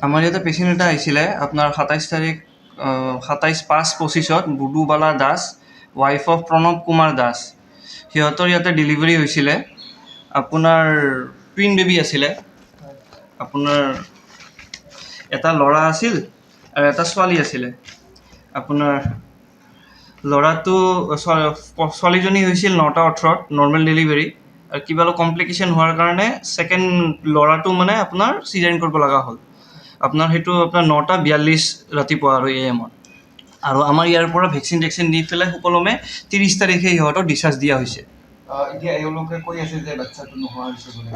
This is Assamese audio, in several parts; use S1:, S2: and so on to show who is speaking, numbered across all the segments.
S1: আমাৰ ইয়াতে পেচেণ্ট এটা আহিছিলে আপোনাৰ 27/5/25 বুডুবালা দাস, ৱাইফ অফ প্ৰণৱ কুমাৰ দাস। সিহঁতৰ ইয়াতে ডেলিভাৰী হৈছিলে। আপোনাৰ টুইন বেবী আছিলে। আপোনাৰ এটা ল'ৰা আছিল আৰু এটা ছোৱালী আছিলে। আপোনাৰ ল'ৰাটো ছোৱালীজনী হৈছিল 9টা 18 নৰ্মেল ডেলিভাৰী, আৰু কিবা অলপ কমপ্লিকেশ্যন হোৱাৰ কাৰণে ছেকেণ্ড ল'ৰাটো মানে আপোনাৰ চিজাৰিন কৰিব লগা হ'ল। আপোনাৰ সেইটো আপোনাৰ 9টা 42 ৰাতিপুৱা আৰু AM-ত। আৰু আমাৰ ইয়াৰ পৰা ভেকচিন দি পেলাই সুকলমে 30 তাৰিখে সিহঁতক ডিছচাৰ্জ দিয়া হৈছে।
S2: এতিয়া এওঁলোকে কৈ আছে যে বাচ্চাটো নোহোৱা হৈছে বুলি।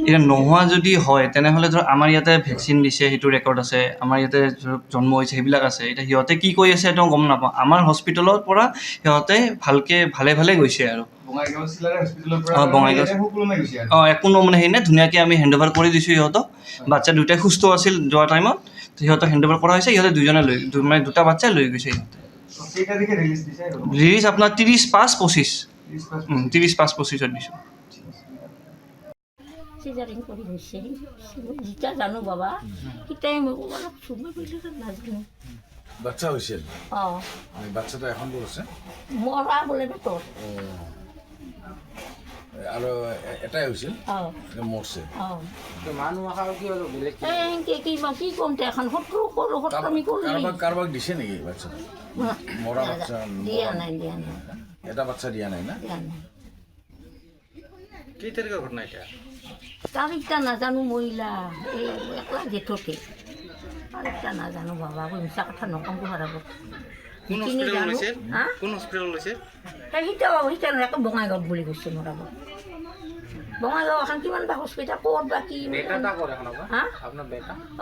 S1: এতিয়া নোহোৱা যদি হয় তেনেহ'লে ধৰক আমাৰ ইয়াতে ভেকচিন দিছে, সেইটো ৰেকৰ্ড আছে, আমাৰ ইয়াতে ধৰক জন্ম হৈছে সেইবিলাক আছে। এতিয়া সিহঁতে কি কৈ আছে তেওঁ গম নাপাওঁ। আমাৰ হস্পিটেলৰ পৰা সিহঁতে ভালে গৈছে আৰু
S2: বঙাইগাঁও চিলাৰ হস্পিটেলৰ
S1: বঙাইগাঁও
S2: সুকলমে গৈছে আৰু
S1: একো মানে হেৰি নাই, ধুনীয়াকৈ আমি হেণ্ড অভাৰ কৰি দিছোঁ সিহঁতক। বাচ্ছা দুটাই সুস্থ আছিল যোৱা টাইমত, সিহঁতক হেণ্ড অভাৰ কৰা হৈছে। সিহঁতে মানে দুটা বাচ্চাই লৈ গৈছে সিহঁতে। ৰিলিজ আপোনাৰ 30/5/25 30/5/25 দিছোঁ।
S3: চিজাৰিং কৰি হৈছে যেতিয়া জানো বাবা কিটাই মই অলপ চুমা কৰিলে নাজানো।
S4: বাচ্চা হৈছিল?
S3: অঁ,
S4: বাচ্চাটো এখন ক'ত আছে?
S3: মৰা বোলে পেটত।
S4: আৰু এটাই হৈছিল?
S3: অঁ,
S4: মৰছে?
S3: অঁ,
S5: মানুহ আৰু কি হ'ল বেলেগ
S3: কি ক'ম এখন আমি
S4: কাৰোবাক দিছে নেকি বাচ্চাটো? মৰা বাচ্চা
S3: দিয়া নাই
S4: এটা বাচ্চা দিয়া নাই না?
S3: দিয়া নাই।
S5: কি তাৰিখৰ ঘটনা এতিয়া?
S3: তাৰিখটা নাজানো মহিলা এই একলা জেঠতে। তাৰিখটা নাজানো বাবা, মিছা কথা নকওঁ হাৰাব।
S5: কোন হস্পিটেলত লৈছে? কোন হস্পিটেলত লৈছে?
S3: সিটা একো বঙাইগাঁৱত বুলি কৈছে মৰাব। বঙাইগাঁও এখন কিমান বা হস্পিটেল ক'ত বা কি হা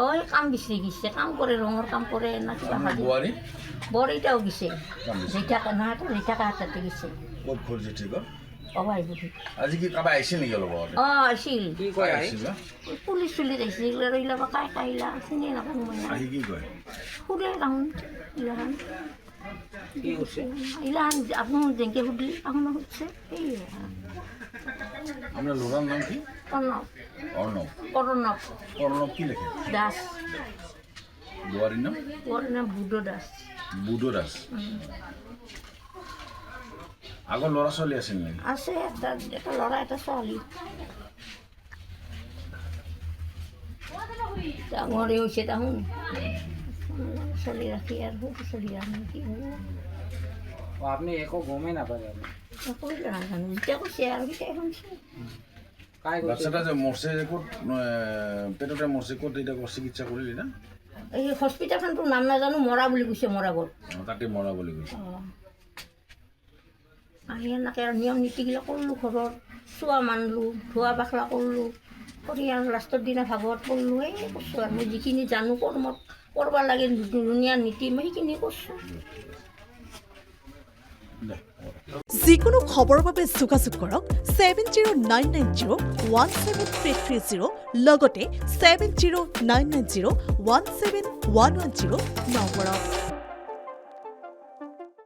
S3: অঁ, এই কাম বিচাৰি গৈছে, কাম কৰে, ৰঙৰ কাম কৰে না কিবা
S4: বোৱাৰী?
S3: বৰইটাও গৈছে, জেঠাকে নহয় জেঠাকে হাততে গৈছে।
S4: ক'ত ঘৰ জেঠিকৰ?
S3: আজি
S4: কি কাৰোবাৰ আহিছিল নেকি অলপ আগতে?
S3: অঁ, আহিছিল।
S5: কি কয়
S3: পুলিচ আহিছিল আৰু এইবিলাক কাইলা চিনি নাপাওঁ মই।
S4: আহি কি কয়?
S3: সুধে তাহোন ইলাহান
S5: কি কৈছে?
S3: ইলাহান আপোনাৰ যেনেকৈ সুধিলে তাহোন সুধছে এই
S4: আপোনাৰ ল'ৰাৰ নাম কি? অৰ্ণৱ কি লিখে?
S3: দাস।
S4: বোৱাৰীৰ নাম
S3: বুদ্ধ দাস।
S4: বুদ্ধ দাস। আগৰ ল'ৰা ছোৱালী আছিল নেকি?
S3: আছে, এটা ল'ৰা এটা ছোৱালী। ডাঙৰে হৈছে তাহোন ছোৱালী ৰাখি আৰু ছোৱালী ৰাখি কি হ'ব
S5: আপুনি একো গমেই নাপায়?
S3: কৰিলে নাজানো, যেতিয়া কৈছে আৰু কেতিয়াই শুনছে।
S4: বাচ্চাটা যে মৰছে ক'ত, পেটতে মৰছে ক'ত, এতিয়া চিকিৎসা কৰিলি না?
S3: এই হস্পিটেলখনটোৰ নাম নাজানো, মৰা বুলি কৈছে মৰাগত।
S4: তাতে মৰা বুলি কৈছে।
S3: অঁ, আমি এনেকৈ নিয়ম নীতিগিলা কৰিলোঁ, ঘৰৰ চোৱা মানলোঁ, ধোৱা পাখলা কৰিলোঁ, কৰি আৰু লাষ্টৰ দিনা ভাগৱত পঢ়লোঁ। এই কৈছোঁ আৰু মই যিখিনি জানো কৰ্মত কৰিব লাগে ধুনীয়া নীতি মই সেইখিনি কৰিছোঁ।
S6: যিকোনো খবৰৰ বাবে যোগাযোগ কৰক 7099017330 লগতে 7099017110 নম্বৰত।